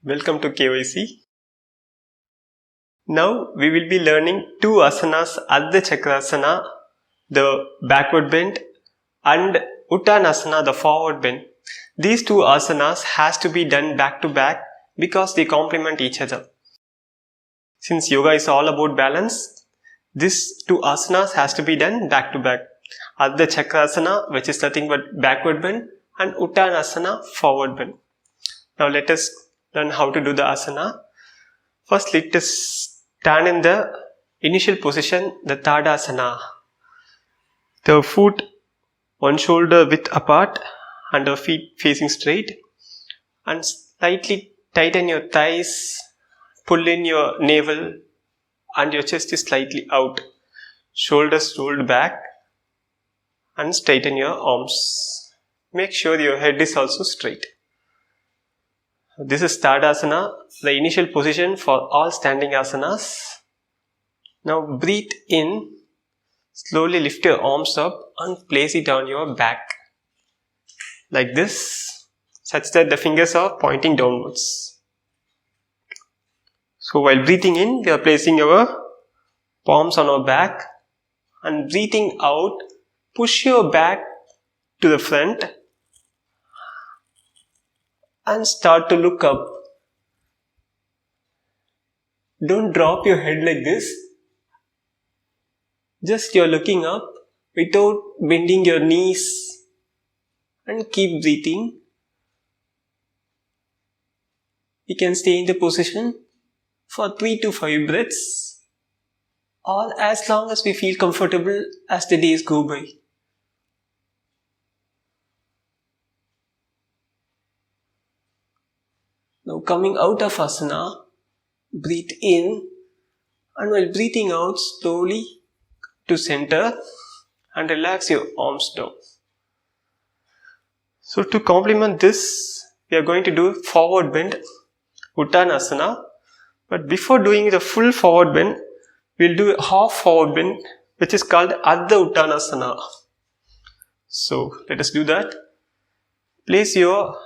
Welcome to KYC. Now we will be learning two asanas, Ardha Chakrasana, the backward bend, and Uttanasana, the forward bend. These two asanas has to be done back to back because they complement each other. Since yoga is all about balance, these two asanas has to be done back to back. Ardha Chakrasana, which is nothing but backward bend, and Uttanasana, forward bend. Now let us learn how to do the asana. First, let us stand in the initial position, the Tadasana. The foot one shoulder width apart and our feet facing straight, and slightly tighten your thighs, pull in your navel, and your chest is slightly out. Shoulders rolled back and straighten your arms. Make sure your head is also straight. This is Tadasana, the initial position for all standing asanas. Now breathe in, slowly lift your arms up and place it on your back. Like this, such that the fingers are pointing downwards. So while breathing in, we are placing our palms on our back, and breathing out, push your back to the front and start to look up. Don't drop your head like this. Just you're looking up without bending your knees, and keep breathing. You can stay in the position for 3 to 5 breaths, or as long as we feel comfortable as the days go by. Now coming out of asana, breathe in, and while breathing out, slowly to center and relax your arms down. So to complement this, we are going to do forward bend, Uttanasana. But before doing the full forward bend, we'll do a half forward bend, which is called Ardha Uttanasana. So let us do that. Place your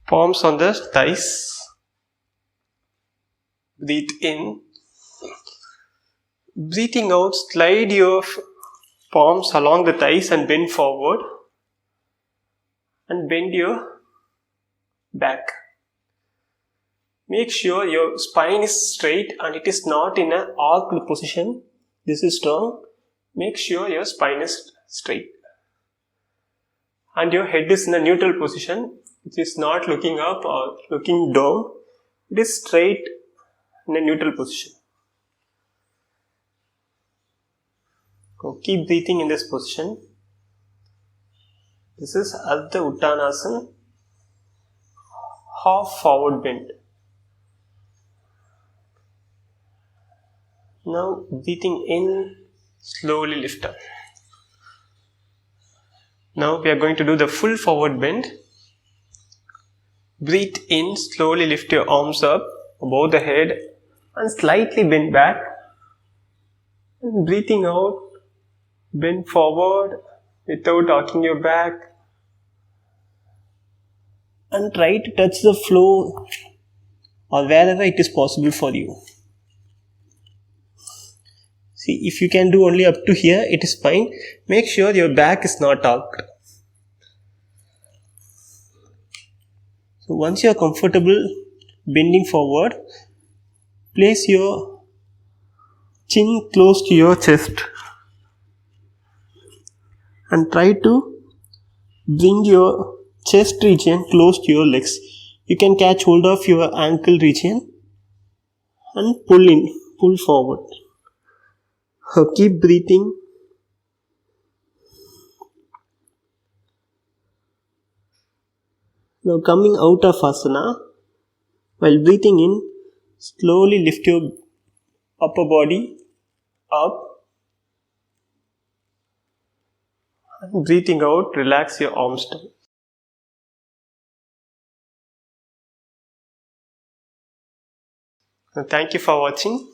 palms on the thighs. Breathe in. Breathing out, slide your palms along the thighs and bend forward. And bend your back. Make sure your spine is straight and it is not in an arched position. This is strong. Make sure your spine is straight. And your head is in a neutral position. It is not looking up or looking down. It is straight in a neutral position. So keep breathing in this position. This is Ardha Uttanasana, half forward bend. Now breathing in, slowly lift up. Now we are going to do the full forward bend. Breathe in, slowly lift your arms up above the head and slightly bend back. And breathing out, bend forward without arcing your back. And try to touch the floor or wherever it is possible for you. See, if you can do only up to here, it is fine. Make sure your back is not arched. So once you are comfortable bending forward, place your chin close to your chest and try to bring your chest region close to your legs. You can catch hold of your ankle region and pull forward. Keep breathing. Now coming out of asana, while breathing in, slowly lift your upper body up. And breathing out, relax your arms down. Thank you for watching.